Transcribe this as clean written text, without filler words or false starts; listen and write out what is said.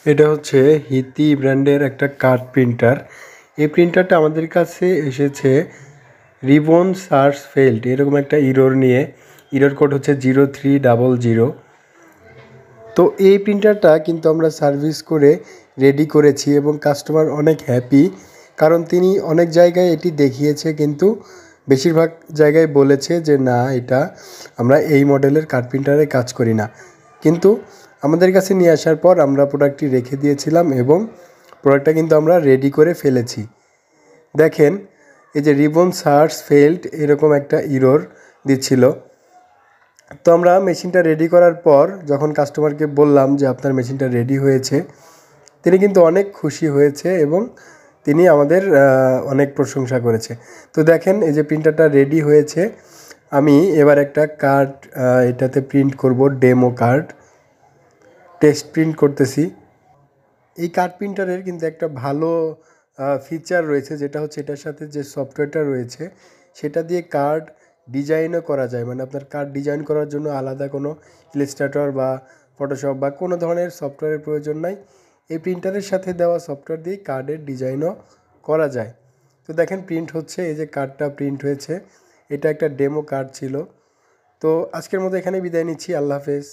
এটা হচ্ছে হিতি ব্র্যান্ডের একটা কার্ড প্রিন্টার। এই প্রিন্টারটা আমাদের কাছে এসেছে রিবন সার্চ ফেল্ড এরকম একটা ইরোর নিয়ে। ইরোর কোড হচ্ছে 0300। তো এই প্রিন্টারটা কিন্তু আমরা সার্ভিস করে রেডি করেছি এবং কাস্টমার অনেক হ্যাপি, কারণ তিনি অনেক জায়গায় এটি দেখিয়েছে কিন্তু বেশিরভাগ জায়গায় বলেছে যে না, এটা আমরা এই মডেলের কার্ড প্রিন্টারে কাজ করি না। কিন্তু আমাদের কাছে নিয়ে আসার পর আমরা প্রোডাক্টটি রেখে দিয়েছিলাম এবং প্রোডাক্টটা কিন্তু আমরা রেডি করে ফেলেছি। দেখেন, এই যে রিবন সার্চ ফেল্ড এরকম একটা ইরোর দিচ্ছিল। তো আমরা মেশিনটা রেডি করার পর যখন কাস্টমারকে বললাম যে আপনার মেশিনটা রেডি হয়েছে, তিনি কিন্তু অনেক খুশি হয়েছে এবং তিনি আমাদের অনেক প্রশংসা করেছে। তো দেখেন, এই যে প্রিন্টারটা রেডি হয়েছে। আমি এবার একটা কার্ড এটাতে প্রিন্ট করব, ডেমো কার্ড টেস্ট প্রিন্ট করতেছি। এই কার্ড প্রিন্টারের কিন্তু একটা ভালো ফিচার রয়েছে, যেটা হচ্ছে এটার সাথে যে সফটওয়্যারটা রয়েছে সেটা দিয়ে কার্ড ডিজাইনও করা যায়। মানে আপনার কার্ড ডিজাইন করার জন্য আলাদা কোনো ইলাস্ট্রেটর বা ফটোশপ বা কোনো ধরনের সফটওয়্যারের প্রয়োজন নাই। এই প্রিন্টারের সাথে দেওয়া সফটওয়্যার দিয়ে কার্ডের ডিজাইনও করা যায়। তো দেখেন প্রিন্ট হচ্ছে, এই যে কার্ডটা প্রিন্ট হয়েছে। এটা একটা ডেমো কার্ড ছিল। তো আজকের মতো এখানেই বিদায় নিচ্ছি। আল্লাহ হাফেজ।